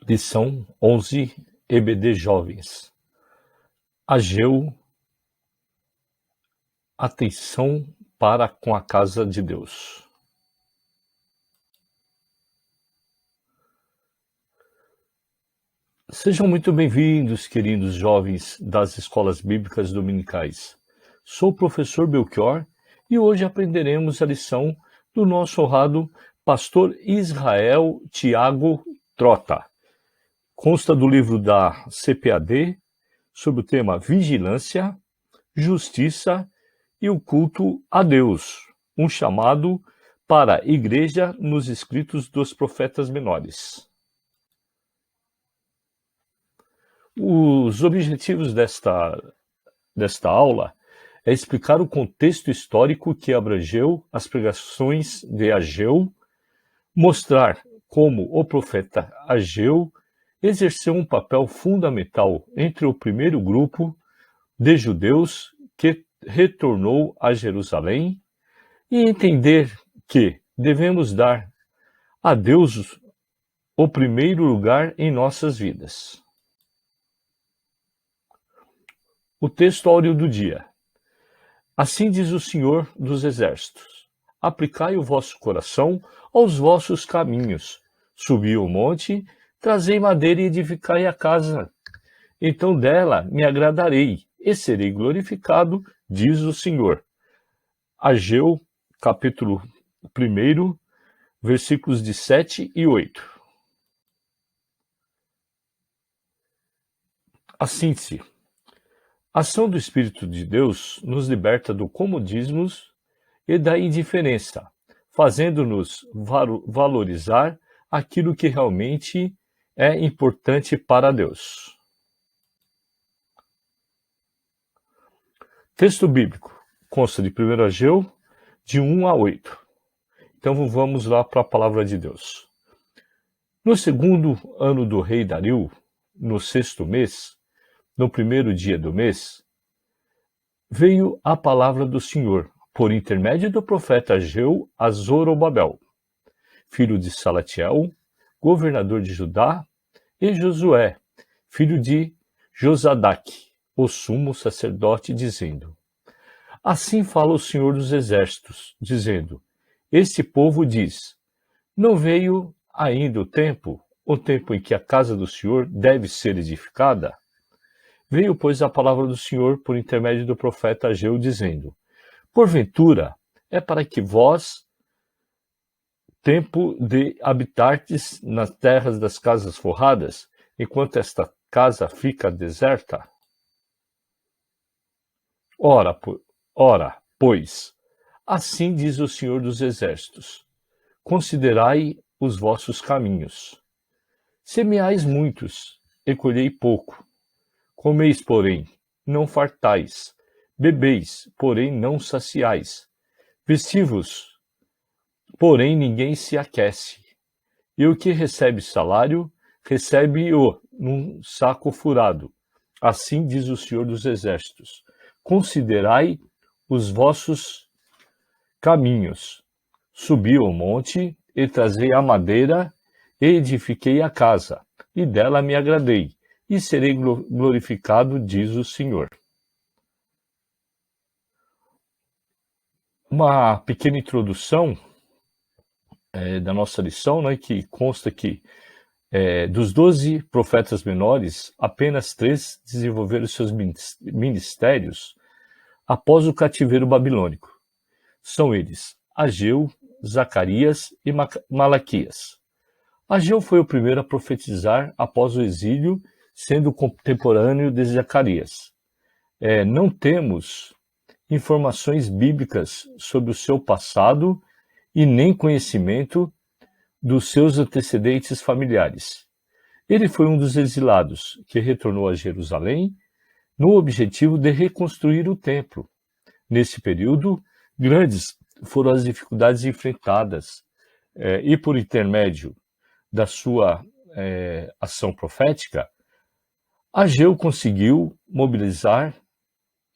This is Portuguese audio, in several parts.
Lição 11, EBD Jovens. Ageu, atenção para com a casa de Deus. Sejam muito bem-vindos, queridos jovens das escolas bíblicas dominicais. Sou o professor Belchior e hoje aprenderemos a lição do nosso honrado pastor Israel Tiago Trota. Consta do livro da CPAD sobre o tema Vigilância, Justiça e o Culto a Deus, um chamado para a Igreja nos escritos dos profetas menores. Os objetivos desta aula é explicar o contexto histórico que abrangeu as pregações de Ageu, mostrar como o profeta Ageu exerceu um papel fundamental entre o primeiro grupo de judeus que retornou a Jerusalém e entender que devemos dar a Deus o primeiro lugar em nossas vidas. O texto áureo do dia. Assim diz o Senhor dos Exércitos: aplicai o vosso coração aos vossos caminhos, subi o monte, trazei madeira e edificai a casa. Então dela me agradarei e serei glorificado, diz o Senhor. Ageu, capítulo 1, versículos de 7 e 8. A síntese. A ação do Espírito de Deus nos liberta do comodismo e da indiferença, fazendo-nos valorizar aquilo que realmente é importante para Deus. Texto bíblico consta de 1 Ageu, de 1 a 8. Então vamos lá para a palavra de Deus. No segundo ano do rei Dario, no 6º mês, no primeiro dia do mês, veio a palavra do Senhor, por intermédio do profeta Ageu, a Zorobabel, filho de Salatiel, governador de Judá, e Josué, filho de Josadaque, o sumo sacerdote, dizendo: assim fala o Senhor dos Exércitos, dizendo: este povo diz, não veio ainda o tempo em que a casa do Senhor deve ser edificada? Veio, pois, a palavra do Senhor por intermédio do profeta Ageu, dizendo: porventura é para que vós, tempo de habitardes nas terras das casas forradas, enquanto esta casa fica deserta? Ora, pois, assim diz o Senhor dos Exércitos: considerai os vossos caminhos. Semeais muitos, e colhei pouco. Comeis, porém, não fartais. Bebeis, porém não saciais. Vesti-vos, porém ninguém se aquece. E o que recebe salário, recebe-o num saco furado. Assim diz o Senhor dos Exércitos: considerai os vossos caminhos. Subi ao monte, e trazei a madeira, e edifiquei a casa, e dela me agradei, e serei glorificado, diz o Senhor. Uma pequena introdução da nossa lição, né, que consta que dos 12 profetas menores, apenas 3 desenvolveram seus ministérios após o cativeiro babilônico. São eles Ageu, Zacarias e Malaquias. Ageu foi o primeiro a profetizar após o exílio, sendo contemporâneo de Zacarias. Não temos informações bíblicas sobre o seu passado e nem conhecimento dos seus antecedentes familiares. Ele foi um dos exilados que retornou a Jerusalém no objetivo de reconstruir o templo. Nesse período, grandes foram as dificuldades enfrentadas e, por intermédio da sua ação profética, Ageu conseguiu mobilizar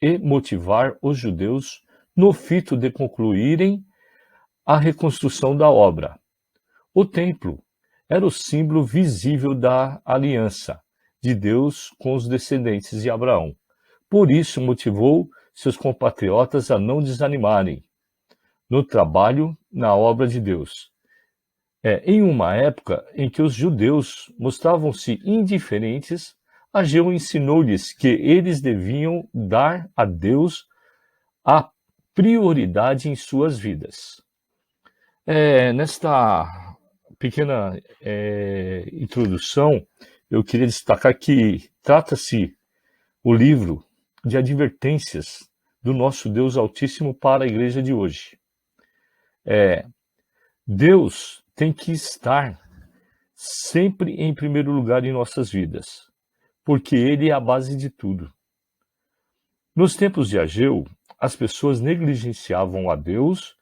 e motivar os judeus no fito de concluírem a reconstrução da obra. O templo era o símbolo visível da aliança de Deus com os descendentes de Abraão. Por isso, motivou seus compatriotas a não desanimarem no trabalho na obra de Deus. Em uma época em que os judeus mostravam-se indiferentes, Ageu ensinou-lhes que eles deviam dar a Deus a prioridade em suas vidas. Nesta pequena introdução, eu queria destacar que trata-se o livro de advertências do nosso Deus Altíssimo para a igreja de hoje. Deus tem que estar sempre em primeiro lugar em nossas vidas, porque Ele é a base de tudo. Nos tempos de Ageu, as pessoas negligenciavam a Deus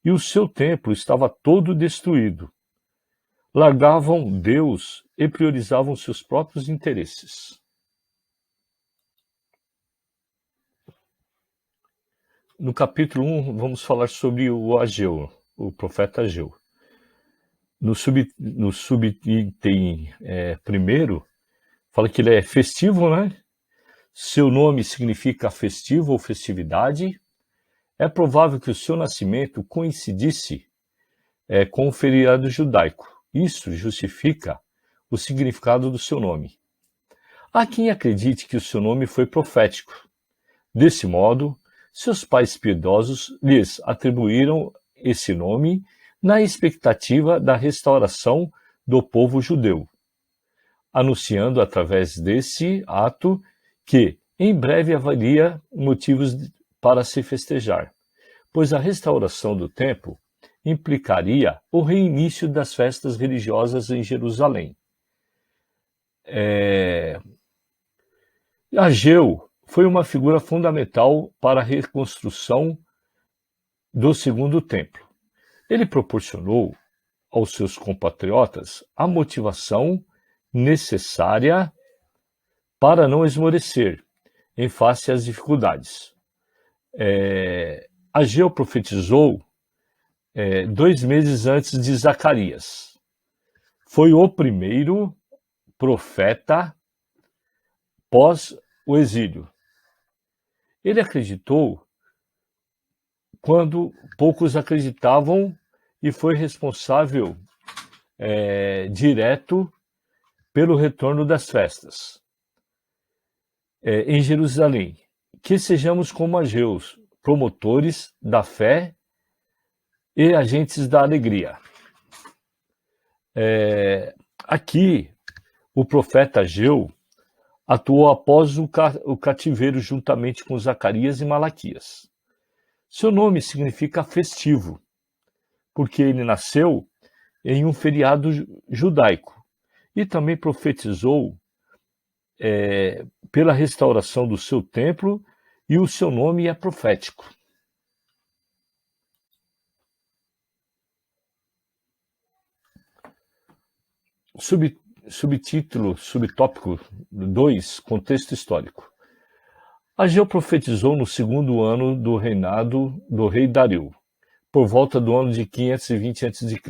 e o seu templo estava todo destruído. Largavam Deus e priorizavam seus próprios interesses. No capítulo 1, vamos falar sobre o Ageu, o profeta Ageu. No subitem primeiro, fala que ele é festivo, né? Seu nome significa festivo ou festividade. É provável que o seu nascimento coincidisse com o feriado judaico. Isso justifica o significado do seu nome. Há quem acredite que o seu nome foi profético. Desse modo, seus pais piedosos lhes atribuíram esse nome na expectativa da restauração do povo judeu, anunciando através desse ato que em breve haveria motivos para se festejar, pois a restauração do templo implicaria o reinício das festas religiosas em Jerusalém. Ageu foi uma figura fundamental para a reconstrução do segundo templo. Ele proporcionou aos seus compatriotas a motivação necessária para não esmorecer em face às dificuldades. Ageu profetizou 2 meses antes de Zacarias. Foi o primeiro profeta pós o exílio. Ele acreditou quando poucos acreditavam e foi responsável direto pelo retorno das festas em Jerusalém. Que sejamos como Ageus, promotores da fé e agentes da alegria. Aqui, o profeta Ageu atuou após o cativeiro juntamente com Zacarias e Malaquias. Seu nome significa festivo, porque ele nasceu em um feriado judaico e também profetizou pela restauração do seu templo, e o seu nome é profético. Subtópico 2, contexto histórico. Ageu profetizou no segundo ano do reinado do rei Dario, por volta do ano de 520 a.C.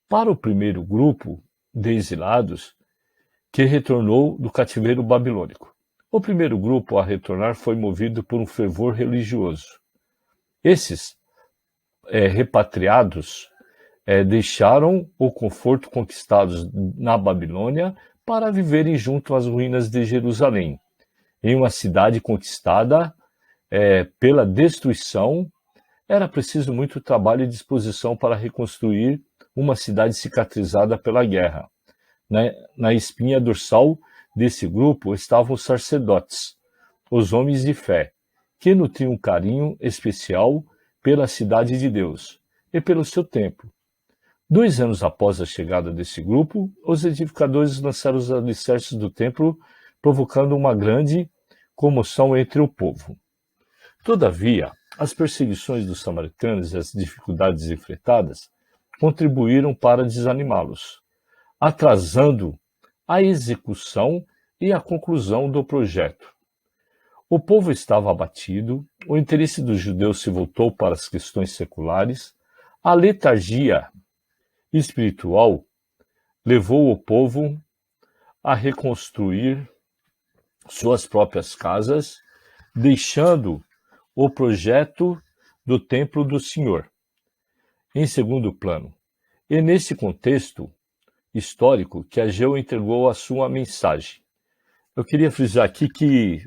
Para o primeiro grupo de exilados que retornou do cativeiro babilônico. O primeiro grupo a retornar foi movido por um fervor religioso. Esses repatriados deixaram o conforto conquistados na Babilônia para viverem junto às ruínas de Jerusalém, em uma cidade conquistada pela destruição. Era preciso muito trabalho e disposição para reconstruir uma cidade cicatrizada pela guerra. Na espinha dorsal desse grupo estavam os sacerdotes, os homens de fé, que nutriam um carinho especial pela cidade de Deus e pelo seu templo. 2 anos após a chegada desse grupo, os edificadores lançaram os alicerces do templo, provocando uma grande comoção entre o povo. Todavia, as perseguições dos samaritanos e as dificuldades enfrentadas contribuíram para desanimá-los, atrasando a execução e a conclusão do projeto. O povo estava abatido, o interesse dos judeus se voltou para as questões seculares, a letargia espiritual levou o povo a reconstruir suas próprias casas, deixando o projeto do templo do Senhor em segundo plano. E nesse contexto histórico que Ageu entregou a sua mensagem. Eu queria frisar aqui que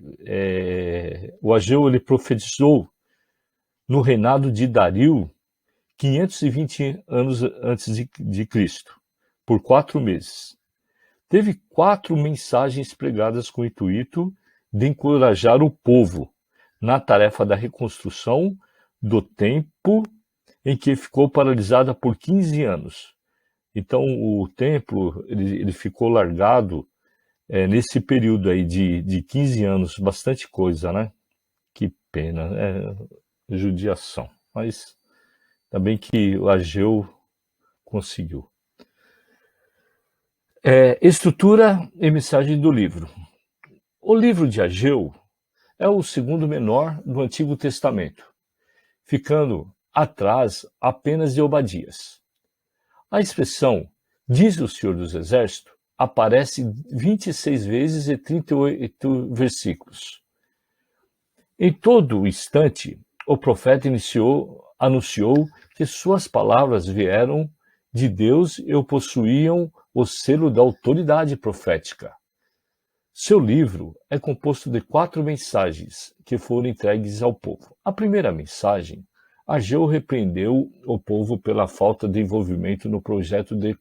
o Ageu ele profetizou no reinado de Dario 520 anos antes de Cristo, por 4 meses. Teve 4 mensagens pregadas com o intuito de encorajar o povo na tarefa da reconstrução do templo em que ficou paralisada por 15 anos. Então o templo ele ficou largado nesse período aí de 15 anos, bastante coisa, né? Que pena, judiação. Mas também que o Ageu conseguiu. Estrutura e mensagem do livro. O livro de Ageu é o segundo menor do Antigo Testamento, ficando atrás apenas de Obadias. A expressão "diz o Senhor dos Exércitos" aparece 26 vezes e 38 versículos. Em todo instante, o profeta anunciou que suas palavras vieram de Deus e possuíam o selo da autoridade profética. Seu livro é composto de 4 mensagens que foram entregues ao povo. A primeira mensagem, Ageu repreendeu o povo pela falta de envolvimento no projeto de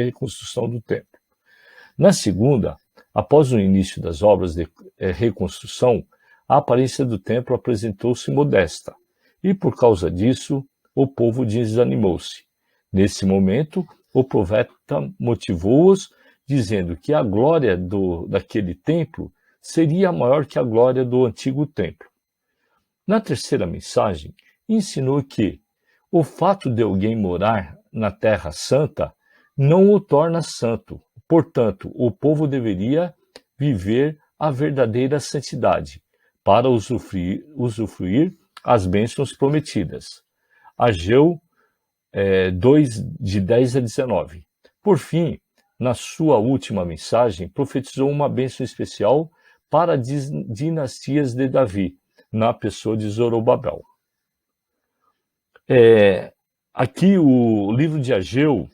reconstrução do templo. Na segunda, após o início das obras de reconstrução, a aparência do templo apresentou-se modesta, e por causa disso, o povo desanimou-se. Nesse momento, o profeta motivou-os, dizendo que a glória daquele templo seria maior que a glória do antigo templo. Na terceira mensagem, ensinou que o fato de alguém morar na Terra Santa não o torna santo. Portanto, o povo deveria viver a verdadeira santidade para usufruir as bênçãos prometidas. Ageu 2, de 10 a 19. Por fim, na sua última mensagem, profetizou uma bênção especial para as dinastias de Davi, na pessoa de Zorobabel. Aqui o livro de Ageu,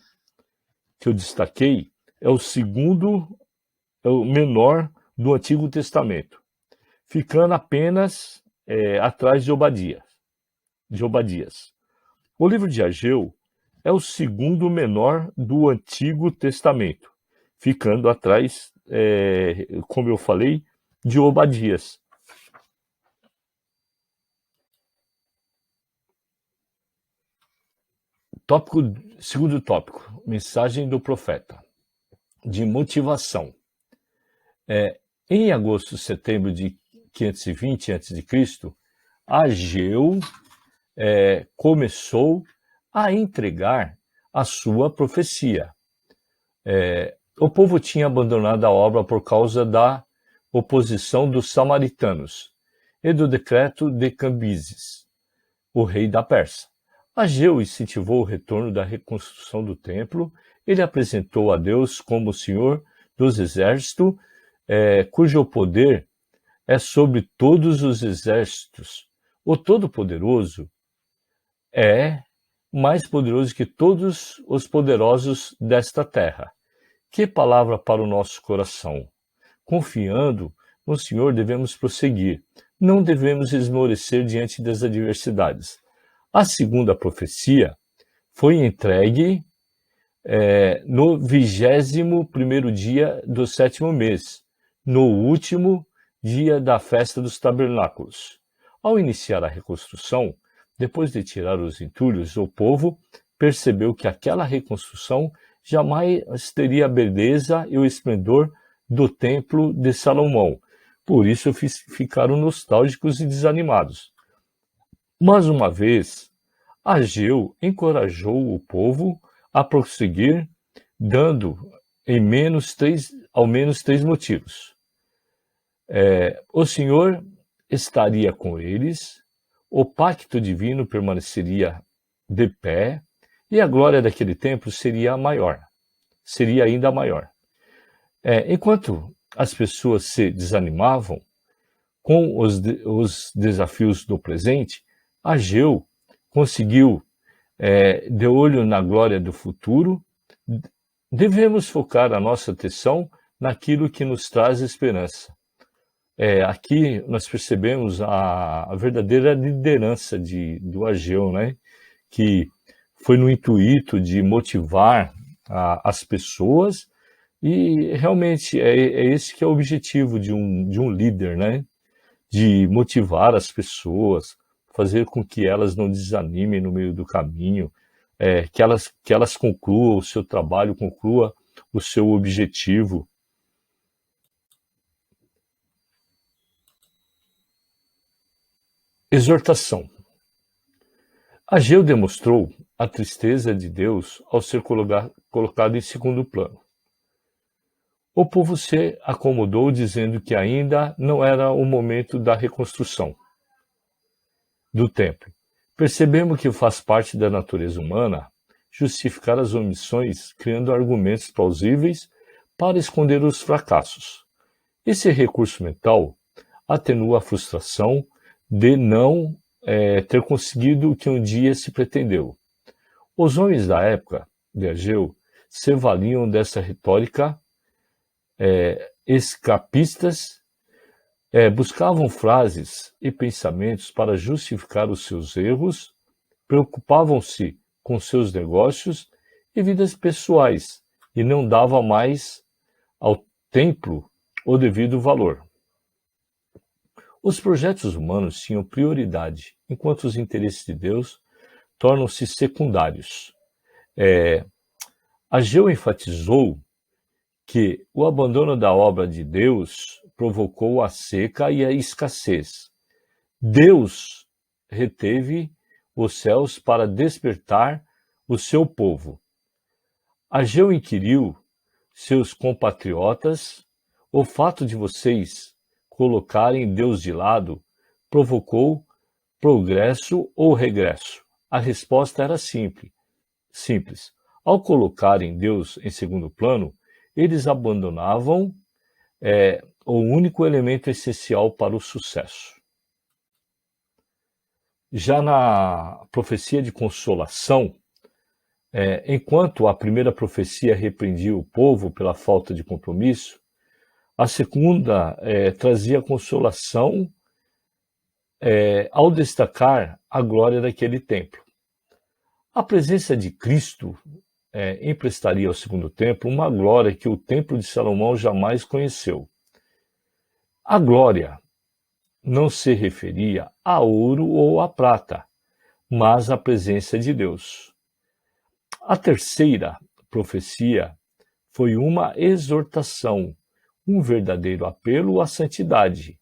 que eu destaquei, é o menor do Antigo Testamento, ficando apenas atrás de Obadias. O livro de Ageu é o segundo menor do Antigo Testamento, ficando atrás, como eu falei, de Obadias. Segundo tópico, mensagem do profeta, de motivação. Em agosto, setembro de 520 a.C., Ageu começou a entregar a sua profecia. O povo tinha abandonado a obra por causa da oposição dos samaritanos e do decreto de Cambises, o rei da Pérsia. Ageu incentivou o retorno da reconstrução do templo. Ele apresentou a Deus como o Senhor dos Exércitos, cujo poder é sobre todos os exércitos. O Todo-Poderoso é mais poderoso que todos os poderosos desta terra. Que palavra para o nosso coração! Confiando no Senhor devemos prosseguir. Não devemos esmorecer diante das adversidades. A segunda profecia foi entregue no 21º dia do 7º mês, no último dia da festa dos tabernáculos. Ao iniciar a reconstrução, depois de tirar os entulhos, o povo percebeu que aquela reconstrução jamais teria a beleza e o esplendor do templo de Salomão. Por isso ficaram nostálgicos e desanimados. Mais uma vez, Ageu encorajou o povo a prosseguir, dando ao menos três motivos. O Senhor estaria com eles, o pacto divino permaneceria de pé, e a glória daquele templo seria maior, seria ainda maior. Enquanto as pessoas se desanimavam com os desafios do presente, Ageu conseguiu, de olho na glória do futuro. Devemos focar a nossa atenção naquilo que nos traz esperança. Aqui nós percebemos a verdadeira liderança do Ageu, né? Que foi no intuito de motivar as pessoas, e realmente é esse que é o objetivo de um líder, né? De motivar as pessoas, fazer com que elas não desanimem no meio do caminho, que elas concluam o seu trabalho, concluam o seu objetivo. Exortação. Ageu demonstrou a tristeza de Deus ao ser colocado em segundo plano. O povo se acomodou dizendo que ainda não era o momento da reconstrução do templo. Percebemos que faz parte da natureza humana justificar as omissões, criando argumentos plausíveis para esconder os fracassos. Esse recurso mental atenua a frustração de não ter conseguido o que um dia se pretendeu. Os homens da época de Ageu se valiam dessa retórica escapistas, buscavam frases e pensamentos para justificar os seus erros, preocupavam-se com seus negócios e vidas pessoais e não davam mais ao templo o devido valor. Os projetos humanos tinham prioridade, enquanto os interesses de Deus tornam-se secundários. Ageu enfatizou que o abandono da obra de Deus provocou a seca e a escassez. Deus reteve os céus para despertar o seu povo. Ageu inquiriu seus compatriotas: o fato de vocês colocarem Deus de lado provocou progresso ou regresso? A resposta era simples. Ao colocarem Deus em segundo plano, eles abandonavam o único elemento essencial para o sucesso. Já na profecia de consolação, enquanto a primeira profecia repreendia o povo pela falta de compromisso, a segunda trazia consolação ao destacar a glória daquele templo. A presença de Cristo emprestaria ao segundo templo uma glória que o templo de Salomão jamais conheceu. A glória não se referia a ouro ou a prata, mas à presença de Deus. A terceira profecia foi uma exortação, um verdadeiro apelo à santidade.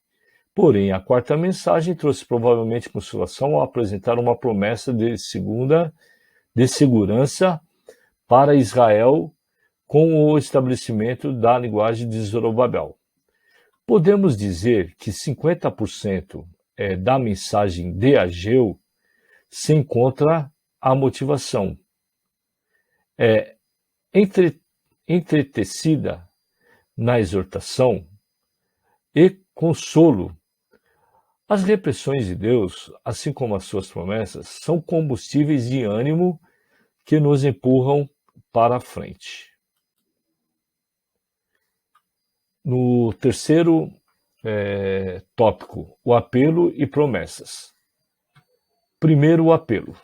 Porém, a quarta mensagem trouxe provavelmente consolação ao apresentar uma promessa de segurança para Israel com o estabelecimento da linguagem de Zorobabel. Podemos dizer que 50% da mensagem de Ageu se encontra a motivação, entretecida na exortação e consolo. As repressões de Deus, assim como as suas promessas, são combustíveis de ânimo que nos empurram para a frente. No terceiro tópico, o apelo e promessas. Primeiro, o apelo.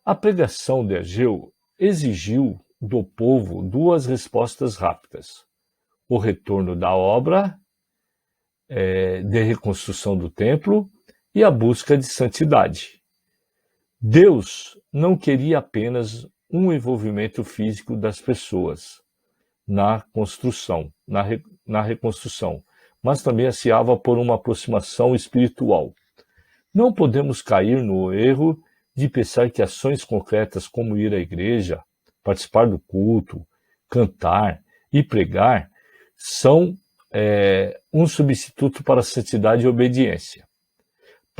A pregação de Ageu exigiu do povo duas respostas rápidas: o retorno da obra de reconstrução do templo e a busca de santidade. Deus não queria apenas um envolvimento físico das pessoas na construção, na reconstrução, mas também ansiava por uma aproximação espiritual. Não podemos cair no erro de pensar que ações concretas como ir à igreja, participar do culto, cantar e pregar são um substituto para a santidade e obediência.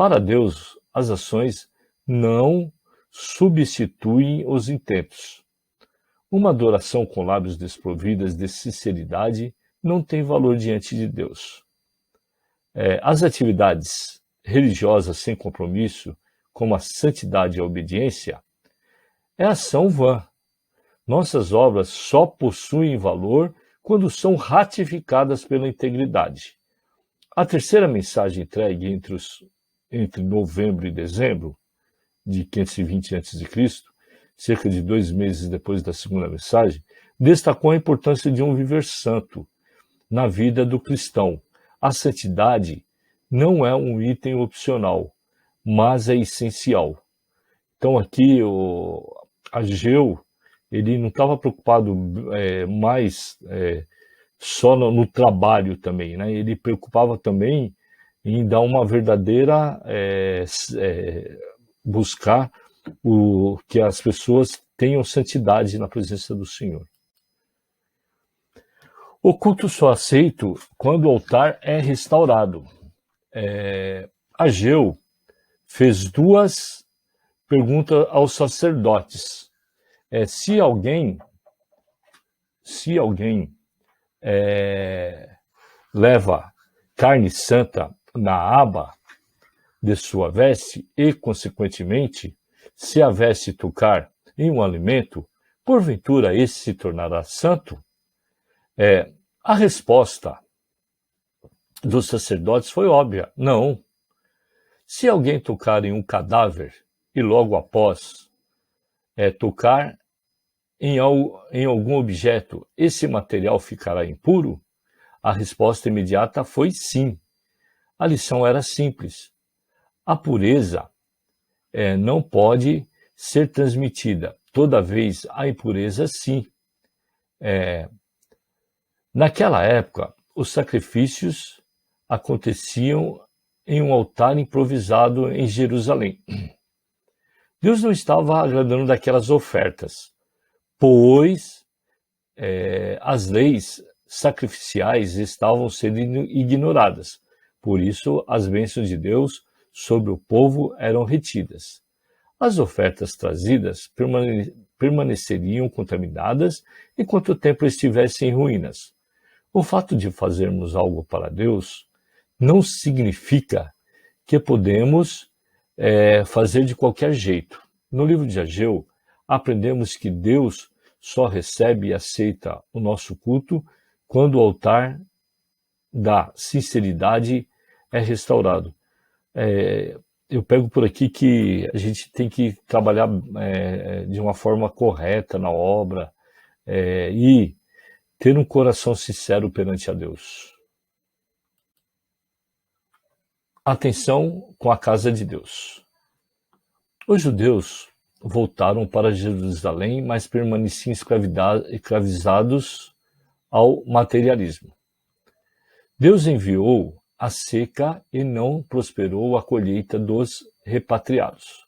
Para Deus, as ações não substituem os intentos. Uma adoração com lábios desprovidas de sinceridade não tem valor diante de Deus. As atividades religiosas sem compromisso, como a santidade e a obediência, é ação vã. Nossas obras só possuem valor quando são ratificadas pela integridade. A terceira mensagem entregue entre novembro e dezembro de 520 a.C., cerca de 2 meses depois da segunda mensagem, destacou a importância de um viver santo na vida do cristão. A santidade não é um item opcional, mas é essencial. Então aqui o Ageu, ele não estava preocupado mais só no trabalho também, né? Ele preocupava também em dar uma verdadeira buscar que as pessoas tenham santidade na presença do Senhor. O culto só aceito quando o altar é restaurado. Ageu fez 2 perguntas aos sacerdotes. Se alguém leva carne santa na aba de sua veste e, consequentemente, se a veste tocar em um alimento, porventura esse se tornará santo? A resposta dos sacerdotes foi óbvia: não. Se alguém tocar em um cadáver e logo após tocar em algum objeto, esse material ficará impuro? A resposta imediata foi sim. A lição era simples. A pureza não pode ser transmitida. Toda vez a impureza, sim. Naquela época, os sacrifícios aconteciam em um altar improvisado em Jerusalém. Deus não estava agradando daquelas ofertas, pois as leis sacrificiais estavam sendo ignoradas. Por isso, as bênçãos de Deus sobre o povo eram retidas. As ofertas trazidas permaneceriam contaminadas enquanto o templo estivesse em ruínas. O fato de fazermos algo para Deus não significa que podemos fazer de qualquer jeito. No livro de Ageu, aprendemos que Deus só recebe e aceita o nosso culto quando o altar da sinceridade é restaurado. Eu pego por aqui que a gente tem que trabalhar de uma forma correta na obra e ter um coração sincero perante a Deus. Atenção com a casa de Deus. Os judeus voltaram para Jerusalém, mas permaneciam escravizados ao materialismo. Deus enviou a seca e não prosperou a colheita dos repatriados.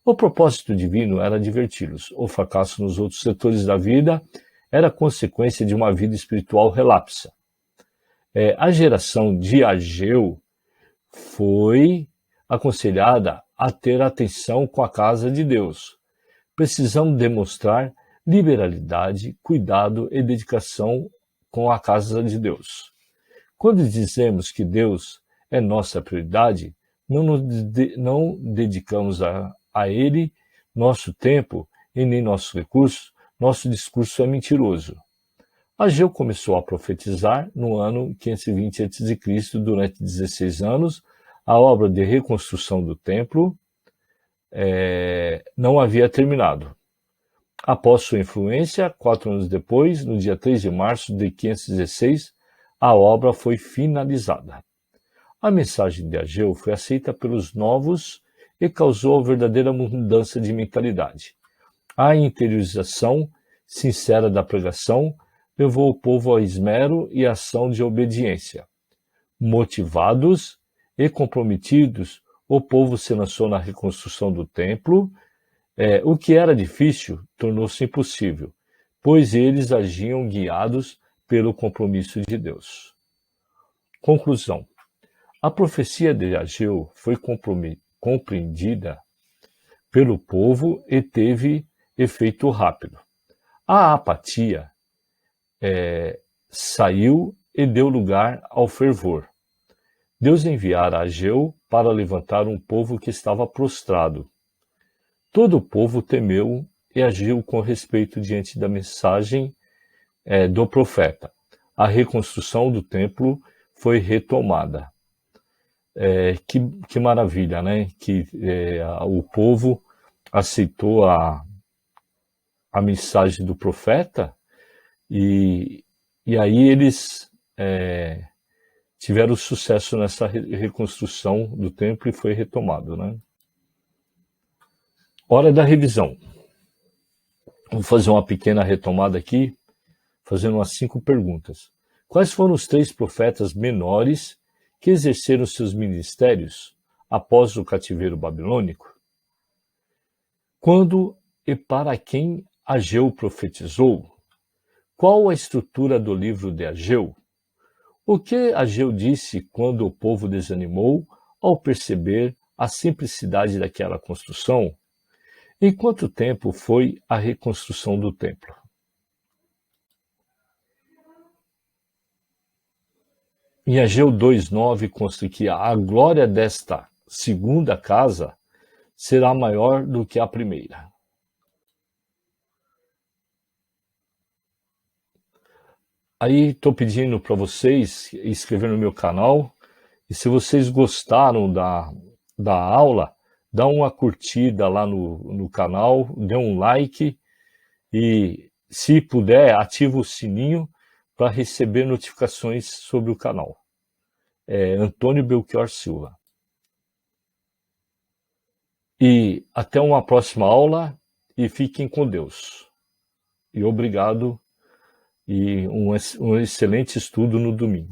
O propósito divino era diverti-los. O fracasso nos outros setores da vida era consequência de uma vida espiritual relapsa. A geração de Ageu foi aconselhada a ter atenção com a casa de Deus. Precisamos demonstrar liberalidade, cuidado e dedicação com a casa de Deus. Quando dizemos que Deus é nossa prioridade, não dedicamos a Ele nosso tempo e nem nossos recursos, nosso discurso é mentiroso. Ageu começou a profetizar no ano 520 a.C. Durante 16 anos. A obra de reconstrução do templo não havia terminado. Após sua influência, 4 anos depois, no dia 3 de março de 516, a obra foi finalizada. A mensagem de Ageu foi aceita pelos novos e causou a verdadeira mudança de mentalidade. A interiorização sincera da pregação levou o povo ao esmero e ação de obediência. Motivados e comprometidos, o povo se lançou na reconstrução do templo. O que era difícil tornou-se impossível, pois eles agiam guiados pelo compromisso de Deus. Conclusão. A profecia de Ageu foi compreendida pelo povo e teve efeito rápido. A apatia saiu e deu lugar ao fervor. Deus enviara Ageu para levantar um povo que estava prostrado. Todo o povo temeu e agiu com respeito diante da mensagem do profeta. A reconstrução do templo foi retomada. Que maravilha, né? Que o povo aceitou a mensagem do profeta e aí eles tiveram sucesso nessa reconstrução do templo e foi retomado, né? Hora da revisão. Vou fazer uma pequena retomada aqui, fazendo umas 5 perguntas. Quais foram os 3 profetas menores que exerceram seus ministérios após o cativeiro babilônico? Quando e para quem Ageu profetizou? Qual a estrutura do livro de Ageu? O que Ageu disse quando o povo desanimou ao perceber a simplicidade daquela construção? Em quanto tempo foi a reconstrução do templo? Em Ageu 2:9 consta que a glória desta segunda casa será maior do que a primeira. Aí estou pedindo para vocês inscrever no meu canal, e se vocês gostaram da aula, dá uma curtida lá no canal, dê um like e, se puder, ativa o sininho para receber notificações sobre o canal. Antônio Belchior Silva. E até uma próxima aula e fiquem com Deus. E obrigado e um excelente estudo no domingo.